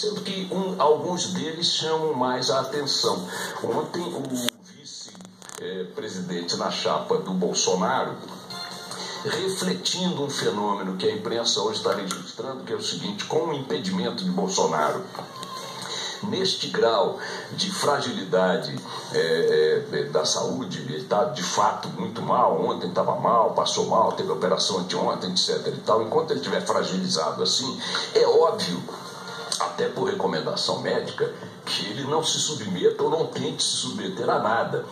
sendo que alguns deles chamam mais a atenção. Ontem, o vice-presidente na chapa do Bolsonaro, refletindo um fenômeno que a imprensa hoje está registrando, que é o seguinte: com o impedimento de Bolsonaro, neste grau de fragilidade da saúde, ele está de fato muito mal. Ontem estava mal, passou mal, teve operação anteontem, etc. e tal. Enquanto ele estiver fragilizado assim, é óbvio, até por recomendação médica, que ele não se submeta ou não tente se submeter a nada.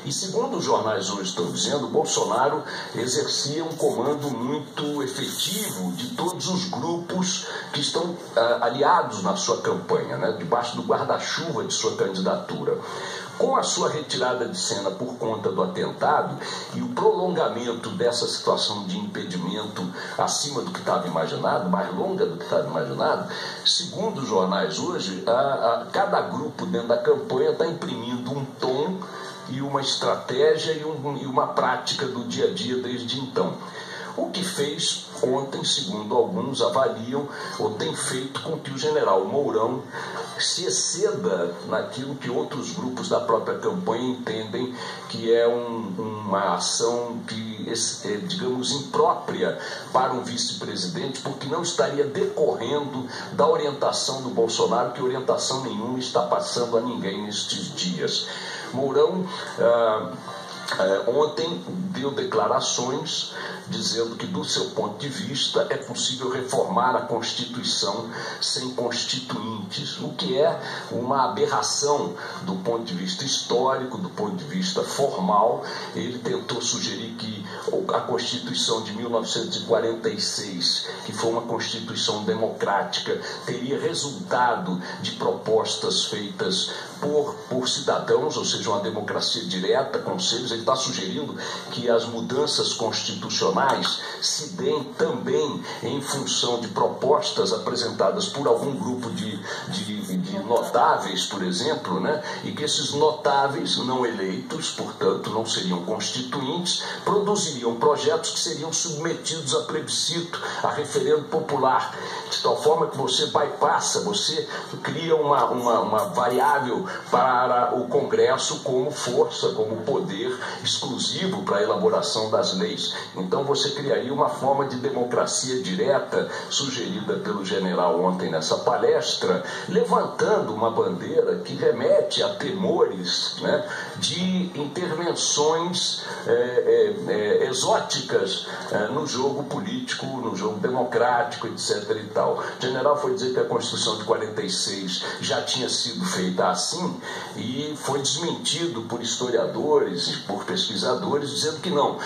E segundo os jornais hoje estão dizendo, Bolsonaro exercia um comando muito efetivo de todos os grupos que estão aliados na sua campanha, né, debaixo do guarda-chuva de sua candidatura. Com a sua retirada de cena por conta do atentado e o prolongamento dessa situação de impedimento acima do que estava imaginado, mais longa do que estava imaginado, segundo os jornais hoje, cada grupo dentro da campanha está imprimindo um tom e uma estratégia e uma prática do dia a dia desde então. O que fez ontem, segundo alguns avaliam, ou tem feito com que o general Mourão se exceda naquilo que outros grupos da própria campanha entendem que é uma ação que é, digamos, imprópria para um vice-presidente, porque não estaria decorrendo da orientação do Bolsonaro, que orientação nenhuma está passando a ninguém nestes dias. Mourão ontem deu declarações dizendo que, do seu ponto de vista, é possível reformar a Constituição sem constituintes, o que é uma aberração do ponto de vista histórico, do ponto de vista formal. Ele tentou sugerir que a Constituição de 1946, que foi uma Constituição democrática, teria resultado de propostas feitas por cidadãos, ou seja, uma democracia direta, conselhos. Ele está sugerindo que as mudanças constitucionais se deem também em função de propostas apresentadas por algum grupo de notáveis, por exemplo, né? E que esses notáveis não eleitos, portanto, não seriam constituintes, produziriam projetos que seriam submetidos a plebiscito, a referendo popular, de tal forma que você bypassa, você cria uma variável para o Congresso como força, como poder exclusivo para a elaboração das leis. Então você criaria uma forma de democracia direta, sugerida pelo general ontem nessa palestra, levantando uma bandeira que remete a temores, né, de intervenções exóticas no jogo político, no jogo democrático, etc. e tal. O general foi dizer que a Constituição de 46 já tinha sido feita assim, e foi desmentido por historiadores e por pesquisadores, dizendo que não.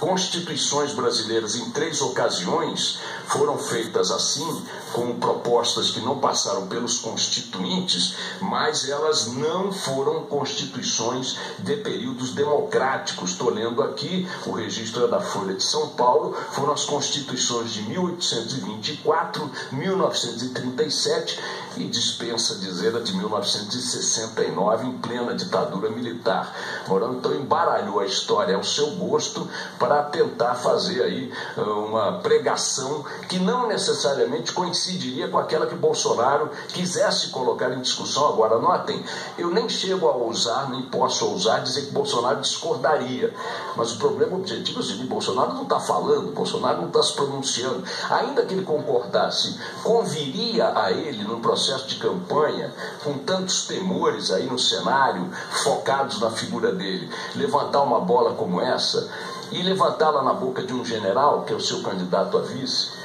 Constituições brasileiras, em 3 ocasiões, foram feitas assim, com propostas que não passaram pelos constituintes, mas elas não foram constituições de períodos democráticos. Estou lendo aqui, o registro é da Folha de São Paulo, foram as constituições de 1824, 1937 e, dispensa dizer, a de 1969, em plena ditadura militar. Mourão, então, embaralhou a história ao seu gosto para tentar fazer aí uma pregação que não necessariamente coincidiria com aquela que Bolsonaro quisesse colocar em discussão. Agora, notem, eu nem chego a ousar, nem posso ousar dizer que Bolsonaro discordaria, mas o problema objetivo é o seguinte: Bolsonaro não está falando, Bolsonaro não está se pronunciando. Ainda que ele concordasse, conviria a ele, num processo de campanha, com tantos temores aí no cenário, focados na figura dele, levantar uma bola como essa e levantá-la na boca de um general, que é o seu candidato a vice?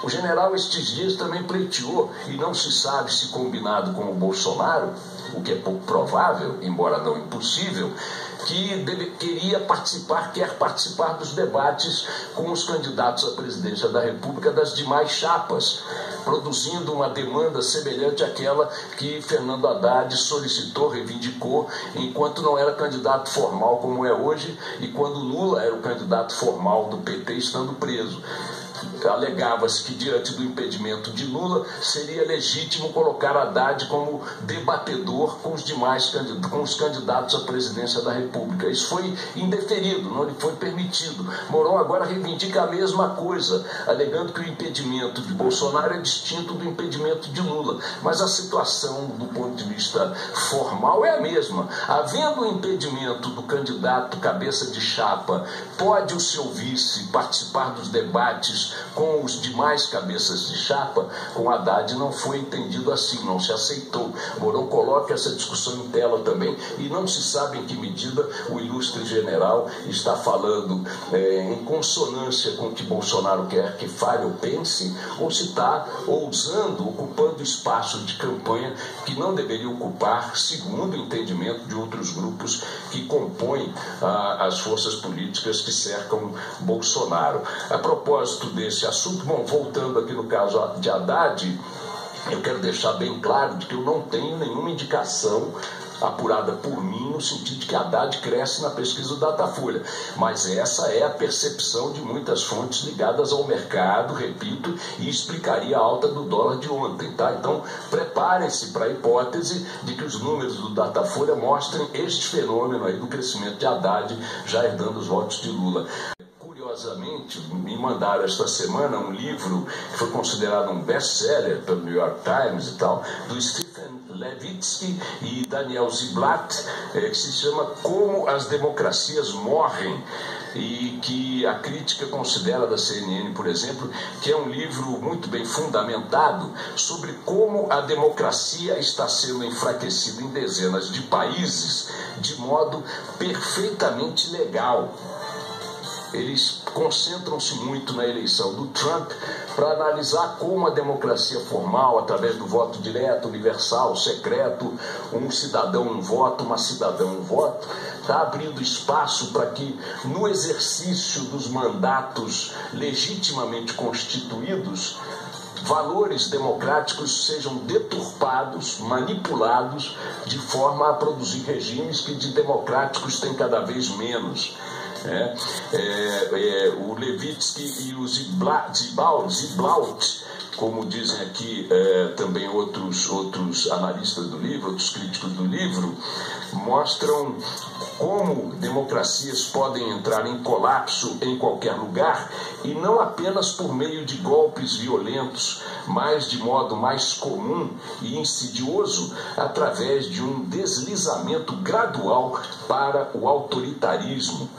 O general estes dias também pleiteou, e não se sabe se combinado com o Bolsonaro, o que é pouco provável, embora não impossível, que quer participar dos debates com os candidatos à presidência da República das demais chapas, produzindo uma demanda semelhante àquela que Fernando Haddad solicitou, reivindicou, enquanto não era candidato formal como é hoje, e quando Lula era o candidato formal do PT estando preso. alegava-se que diante do impedimento de Lula seria legítimo colocar Haddad como debatedor com os candidatos à presidência da República. Isso foi indeferido, não lhe foi permitido. Mourão agora reivindica a mesma coisa, alegando que o impedimento de Bolsonaro é distinto do impedimento de Lula. Mas a situação, do ponto de vista formal, é a mesma. Havendo o impedimento do candidato cabeça de chapa, pode o seu vice participar dos debates com os demais cabeças de chapa? Com Haddad não foi entendido assim, não se aceitou. Mourão coloca essa discussão em tela também e não se sabe em que medida o ilustre general está falando em consonância com o que Bolsonaro quer que fale ou pense, ou se está ousando, ocupando espaço de campanha que não deveria ocupar, segundo o entendimento de outros grupos que compõem as forças políticas que cercam Bolsonaro. A propósito desse assunto, bom, voltando aqui no caso de Haddad, eu quero deixar bem claro de que eu não tenho nenhuma indicação apurada por mim no sentido de que Haddad cresce na pesquisa do Datafolha, mas essa é a percepção de muitas fontes ligadas ao mercado, repito, e explicaria a alta do dólar de ontem, tá? Então preparem-se para a hipótese de que os números do Datafolha mostrem este fenômeno aí do crescimento de Haddad já herdando os votos de Lula. Curiosamente, me mandaram esta semana um livro que foi considerado um best-seller pelo New York Times e tal, do Stephen Levitsky e Daniel Ziblatt, que se chama Como as Democracias Morrem, e que a crítica considera da CNN, por exemplo, que é um livro muito bem fundamentado sobre como a democracia está sendo enfraquecida em dezenas de países de modo perfeitamente legal. Eles concentram-se muito na eleição do Trump para analisar como a democracia formal, através do voto direto, universal, secreto, um cidadão um voto, uma cidadã um voto, está abrindo espaço para que no exercício dos mandatos legitimamente constituídos, valores democráticos sejam deturpados, manipulados, de forma a produzir regimes que de democráticos têm cada vez menos. O Levitsky e o Ziblatt, como dizem aqui também outros analistas do livro, outros críticos do livro, mostram como democracias podem entrar em colapso em qualquer lugar e não apenas por meio de golpes violentos, mas de modo mais comum e insidioso através de um deslizamento gradual para o autoritarismo.